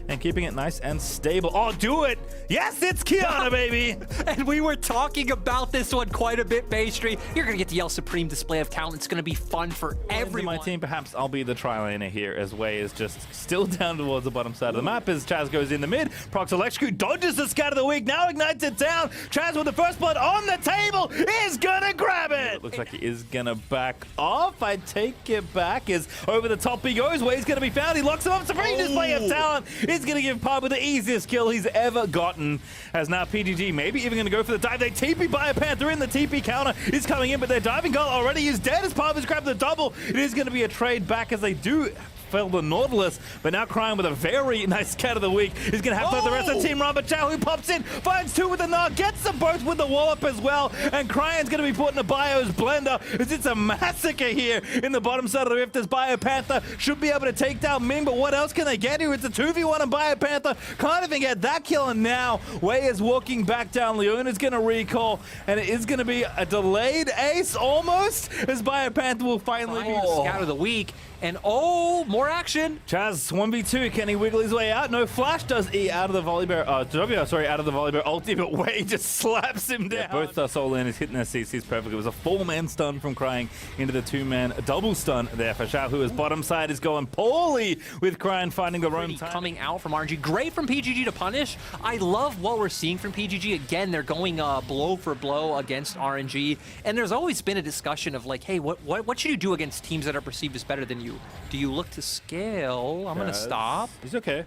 and keeping it nice and stable. Oh, do it! Yes, it's Kiana, baby! And we were talking about this one quite a bit, Pastry. You're going to get the Yell Supreme display of talent. It's going to be fun for everyone. My team, perhaps I'll be the tri-laner here, as Wei is just still down towards the bottom side of the map as Chaz goes in the mid. Procs Electrocute dodges the scatter of the week, now ignites it down. Chaz with the first blood on the table is gonna grab it! Looks like he is gonna back off. I take it back as over the top he goes. Wei's gonna be found. He locks him up. Supreme display of talent is gonna give Pabu the easiest kill he's ever gotten. As now PGG maybe even gonna go for the dive. They TP Biopanther in. The TP counter is coming in, but their diving goal already is dead as Pabu's grabbed the double. It is gonna be a trade back as they do fail the Nautilus, but now Crying with a very nice scat of the week is going to have to let the rest of the team run, but Chow who pops in, finds two with the knock, gets them both with the wallop as well, and Crying's going to be put in the Bio's blender as it's a massacre here in the bottom side of the rift as Biopanther should be able to take down Ming, but what else can they get here? It's a 2v1 and Biopanther can't even get that kill, and now Wei is walking back down. Leona's going to recall, and it is going to be a delayed ace almost as Biopanther will finally be scat of the week. And oh, more action. Chaz 1v2, can he wiggle his way out? No, Flash does E out of the volley bear, out of the volley bear ulti, but Wei just slaps him down. Yeah, both Soul Laners hitting their CCs perfectly. It was a 4-man stun from Crying into the 2-man double stun there for Xiao, who his bottom side is going poorly with Crying finding the roam time. Coming out from RNG. Great from PGG to punish. I love what we're seeing from PGG. Again, they're going blow for blow against RNG. And there's always been a discussion of like, hey, what should you do against teams that are perceived as better than you? Do you look to scale? I'm going to stop. He's okay.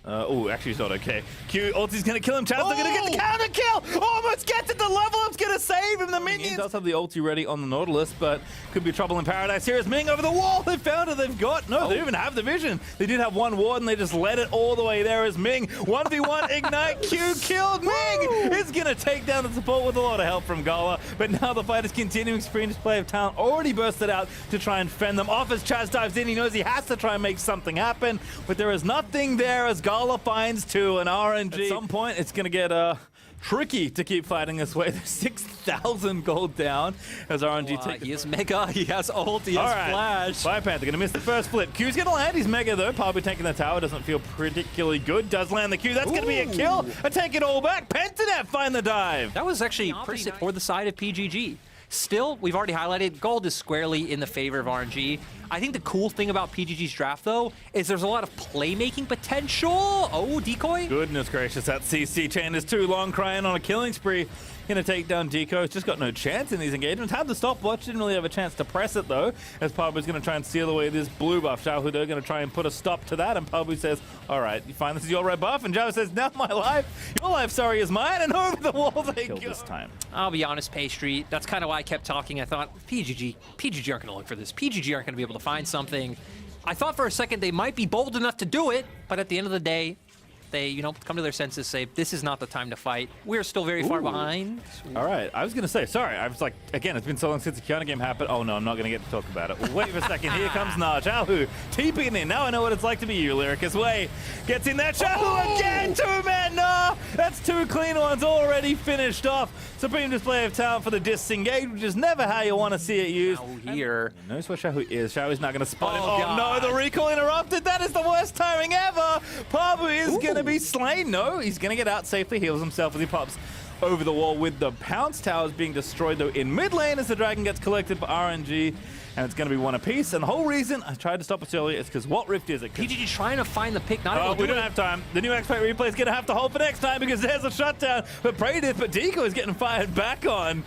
Oh, actually he's not okay. Q ulti's gonna kill him. Chaz are gonna get the counter kill! Almost gets it! The level up's gonna save him! The minions does have the ulti ready on the Nautilus, but could be trouble in paradise. Here is Ming over the wall! They found it! They've got... No, they even have the vision! They did have one ward and they just let it all the way there as Ming. 1v1 Ignite Q killed Ming! Is gonna take down the support with a lot of help from Gala, but now the fight is continuing. Supreme display of talent already bursted out to try and fend them off as Chaz dives in. He knows he has to try and make something happen, but there is nothing there as Gala finds two and RNG. At some point, it's going to get tricky to keep fighting this way. There's 6,000 gold down as RNG takes. He is Mega, he has ult, he has Flash. Biopanther going to miss the first flip. Q's going to land, he's Mega though. Probably taking the tower, doesn't feel particularly good. Does land the Q, that's going to be a kill. I take it all back. Pentanet find the dive. That was actually pretty for the side of PGG. Still, we've already highlighted, gold is squarely in the favor of RNG. I think the cool thing about PGG's draft, though, is there's a lot of playmaking potential. Oh, decoy. Goodness gracious, that CC chain is too long. Crying on a killing spree. Gonna take down Deco. It's just got no chance in these engagements. Had the stopwatch, didn't really have a chance to press it though, as Pabu's gonna try and steal away this blue buff. Xiao Hu gonna try and put a stop to that, and Pabu says, all right, you find this is your red buff, and Xiao says, now my life, your life, sorry, is mine, and over the wall they go. This time. I'll be honest, Pastry, that's kind of why I kept talking. I thought, PGG aren't gonna look for this. PGG aren't gonna be able to find something. I thought for a second they might be bold enough to do it, but at the end of the day, they, you know, come to their senses, say, this is not the time to fight. We're still very far behind. All right, I was going to say, sorry, I was like, again, it's been so long since the Kiana game happened. Oh, no, I'm not going to get to talk about it. Well, wait for a second. Here comes Xiao Hu TPing in. Now I know what it's like to be you, Lyricus. Wei gets in there. Xiao Hu again, 2-man. Nah, that's 2 clean ones already finished off. Supreme display of talent for the disengage, which is never how you want to see it used. Now here. Knows where Xiao Hu is. Xiao Hu's not going to spot him. Oh, no, the recall interrupted. That is the worst timing ever. Pabu is going to be slain. No, he's going to get out safely, heals himself as he pops over the wall with the Pounce Towers being destroyed, though, in mid lane as the Dragon gets collected for RNG, and it's going to be one apiece. And the whole reason I tried to stop us earlier is because what rift is it? PGG trying to find the pick, not able to we don't have time. The new X-Pack replay is going to have to hold for next time because there's a shutdown. But Praedith, but Deco is getting fired back on.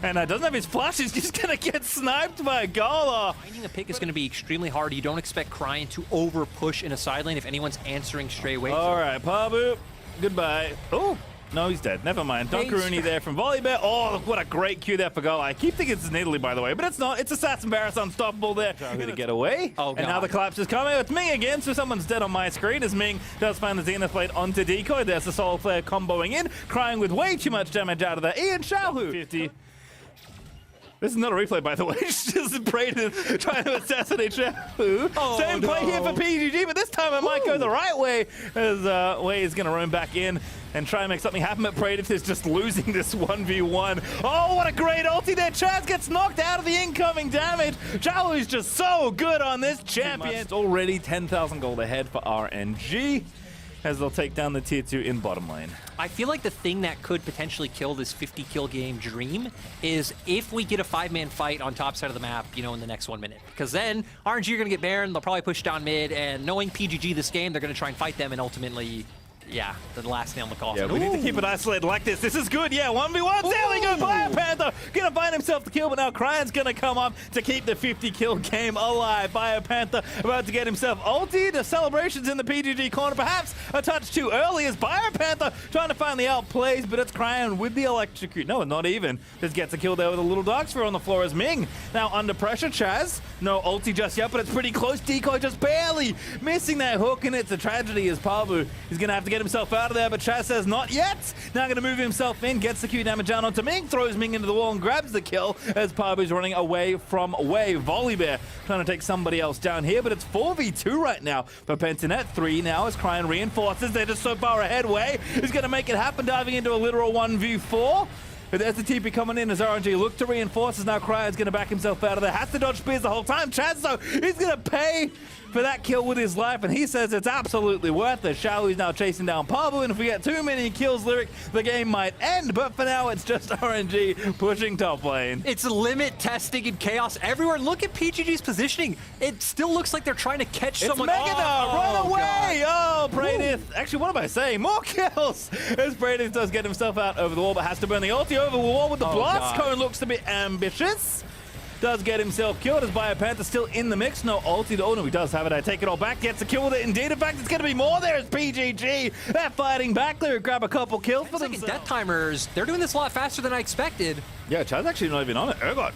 And doesn't have his flash, he's just going to get sniped by Gala. Finding a pick is going to be extremely hard. You don't expect Crying to over-push in a side lane if anyone's answering straight away. All right, Pabu, goodbye. Oh, no, he's dead. Never mind. Dunkaroonie there from Volleyball. Oh, what a great Q there for Gala. I keep thinking it's Italy, by the way, but it's not. It's Assassin Barris unstoppable there. Going to get away. Oh, God. And now the collapse is coming. It's Ming again, so someone's dead on my screen as Ming does find the Zenith Blade onto Decoy. There's the Soul Flare comboing in, Crying with way too much damage out of there. Ian Xiao Hu. 50. This is not a replay, by the way. It's just Praedith trying to assassinate Xiao Hu. Oh, Same play here for PGG, but this time it might go the right way as Wei is going to roam back in and try and make something happen, but Praedith is just losing this 1v1. Oh, what a great ulti there. Chaz gets knocked out of the incoming damage. Xiao Hu's just so good on this champion. It's already 10,000 gold ahead for RNG. as they'll take down the tier 2 in bottom lane. I feel like the thing that could potentially kill this 50-kill game dream is if we get a 5-man fight on top side of the map, you know, in the next 1 minute. Because then RNG are going to get Baron, they'll probably push down mid, and knowing PGG this game, they're going to try and fight them, and ultimately, yeah, the last nail in the coffin. Yeah, we need to keep it isolated like this. This is good. Yeah, 1v1. There we go. Biopanther gonna find himself the kill, but now Cryan's gonna come up to keep the 50-kill game alive. Biopanther about to get himself ulti. The celebrations in the PGG corner, perhaps a touch too early as Biopanther trying to find the outplays, but it's Cryan with the electrocute. No, not even. Just gets a kill there with a little dark sphere on the floor as Ming now under pressure. Chaz, no ulti just yet, but it's pretty close. Decoy just barely missing that hook, and it's a tragedy as Pabu is gonna have to get himself out of there, but Chaz says not yet. Now going to move himself in, gets the Q damage down onto Ming, throws Ming into the wall and grabs the kill as Pabu's running away from Wave. Volibear trying to take somebody else down here, but it's 4v2 right now for Pentanet. 3 now as Cryan reinforces. They're just so far ahead. Way is going to make it happen, diving into a literal 1v4. But there's the TP coming in as RNG look to reinforce. As now Cryan's going to back himself out of there. Has to dodge spears the whole time. Chaz, though, he's going to pay for that kill with his life, and he says it's absolutely worth it. Xiaohu's now chasing down Pabu, and if we get too many kills, Lyric, the game might end. But for now, it's just RNG pushing top lane. It's limit testing and chaos everywhere. Look at PGG's positioning. It still looks like they're trying to catch someone. It's Mega now, run away! God. Oh, Praedyth. Actually, what am I saying? More kills! As Praedyth does get himself out over the wall, but has to burn the ulti over the wall with the blast cone. Looks a bit ambitious. Does get himself killed as Biopanther still in the mix. No ulti. Oh no, he does have it. I take it all back. Gets a kill with it indeed. In fact, it's going to be more there as PGG. They're fighting back there. Grab a couple kills for themselves. Death timers, they're doing this a lot faster than I expected. Yeah, Chaz actually not even on it. Urgot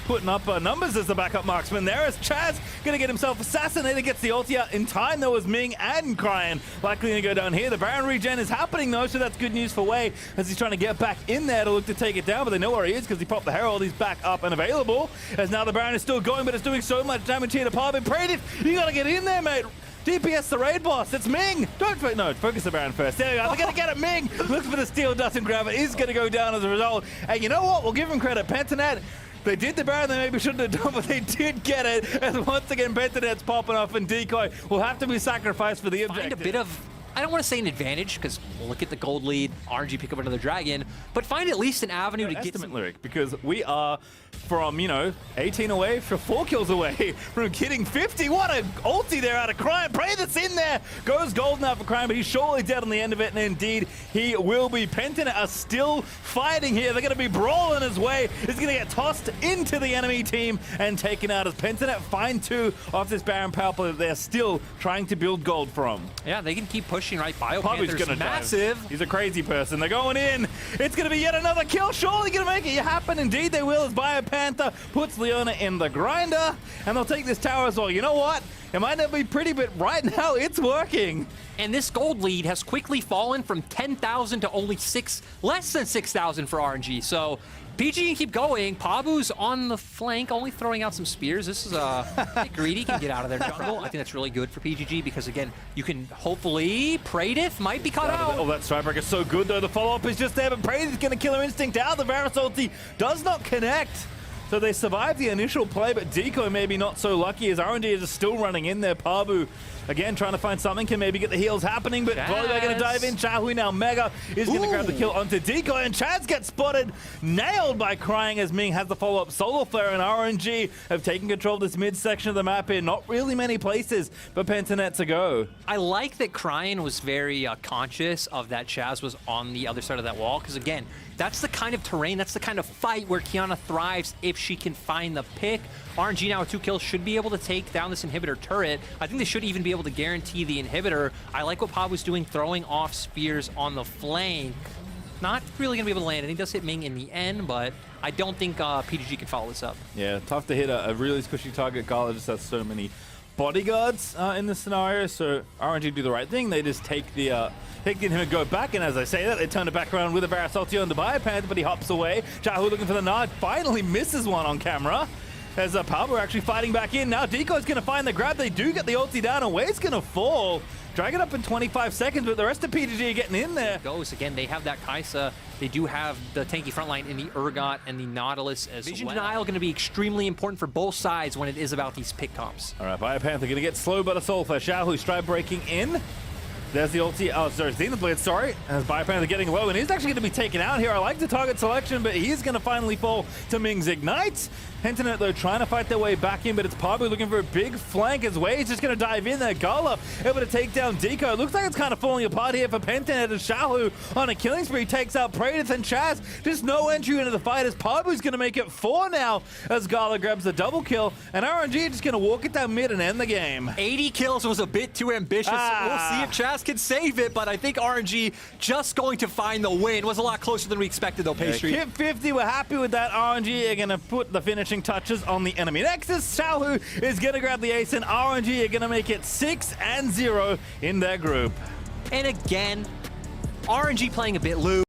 putting up numbers as the backup marksman there as Chaz going to get himself assassinated. Gets the ulti out in time though as Ming and Cryan likely to go down here. The Baron regen is happening though, so that's good news for Wei as he's trying to get back in there to look to take it down, but they know where he is because he popped the Herald. He's back up and available as now the Baron is still going, but it's doing so much damage here to Parvin. Praedyth, you got to get in there, mate. DPS the raid boss. It's Ming. No, focus the Baron first. There we go. They're going to get it. Ming looks for the steal, doesn't grab it. He's going to go down as a result. And you know what? We'll give him credit. Pentanet, they did the Baron they maybe shouldn't have done, but they did get it. And once again, Pentanet's popping off, and Decoy will have to be sacrificed for the objective. Find a bit of, I don't want to say an advantage, because look at the gold lead, RNG pick up another dragon, but find at least an avenue to get some... Lyric, because we are from, 18 away, for 4 kills away from getting 50. What a ulti there out of Cryan. Praedyth's in there. Goes gold now for Cryan, but he's surely dead on the end of it, and indeed, he will be. Pentanet are still fighting here. They're going to be brawling his way. He's going to get tossed into the enemy team and taken out as Pentanet find 2 off this Baron power play that they're still trying to build gold from. Yeah, they can keep pushing, right? Biopanther's massive. He's a crazy person. They're going in. It's going to be yet another kill. Surely going to make it happen. Indeed, they will as Biopanther puts Leona in the grinder, and they'll take this tower as well. You know what? It might not be pretty, but right now it's working. And this gold lead has quickly fallen from 10,000 to only less than 6,000 for RNG. So PG can keep going. Pabu's on the flank, only throwing out some spears. This is a bit greedy, can get out of their jungle. I think that's really good for PGG because, again, you can hopefully... Praedyth might be caught out. Oh, that Strikebreaker is so good, though. The follow-up is just there, but Praedyth's going to kill her instinct out. The Varus ulti does not connect. So they survived the initial play, but Decoy maybe not so lucky as RNG is still running in there. Pabu, again, trying to find something, can maybe get the heals happening, but Volibear going to dive in. Xiaohu now Mega is going to grab the kill onto Decoy, and Chaz gets spotted, nailed by Cryan as Ming has the follow-up. Solar Flare and RNG have taken control of this mid-section of the map here. Not really many places for Pentanet to go. I like that Cryan was very conscious of that Chaz was on the other side of that wall, because again, that's the kind of terrain, that's the kind of fight where Qiyana thrives if she can find the pick. RNG now with 2 kills should be able to take down this inhibitor turret. I think they should even be able to guarantee the inhibitor. I like what Pabu's doing, throwing off spears on the flank. Not really going to be able to land. And he does hit Ming in the end, but I don't think PGG can follow this up. Yeah, tough to hit a really squishy target. Gala just has so many bodyguards in this scenario, so RNG do the right thing. They just take the inhibitor, go back, and as I say that, they turn it back around with a Varus ulti on the Biopanther, but he hops away. Xiaohu looking for the nod, finally misses one on camera. As Pabu actually fighting back in. Now Decoy's going to find the grab. They do get the ulti down, and Wei's going to fall. Drag it up in 25 seconds, but the rest of PGG are getting in there. Goes again. They have that Kai'Sa. They do have the tanky front line in the Urgot and the Nautilus as Vision denial going to be extremely important for both sides when it is about these pick comps. All right, Biopanther going to get slow but a soul for Xiaohu. Stride breaking in. There's the ulti. Oh, sorry, Zenith Blade, sorry. As Biopan getting low, and he's actually going to be taken out here. I like the target selection, but he's going to finally fall to Ming's Ignite. Pentanet, though, trying to fight their way back in, but it's Pabu looking for a big flank as well. He's just going to dive in there. Gala able to take down Deco. Looks like it's kind of falling apart here for Pentanet as Shahu on a killing spree takes out Praetus and Chaz. Just no entry into the fight as Pabu's going to make it 4 now as Gala grabs the double kill, and RNG just going to walk it down mid and end the game. 80 kills was a bit too ambitious. We'll see if Chaz can save it, but I think RNG just going to find the win. Was a lot closer than we expected, though, Pastry. Kip 50, we're happy with that. RNG are going to put the finishing touches on the enemy Nexus. Xiaohu is going to grab the ace, and RNG are going to make it 6-0 in their group. And again, RNG playing a bit loose.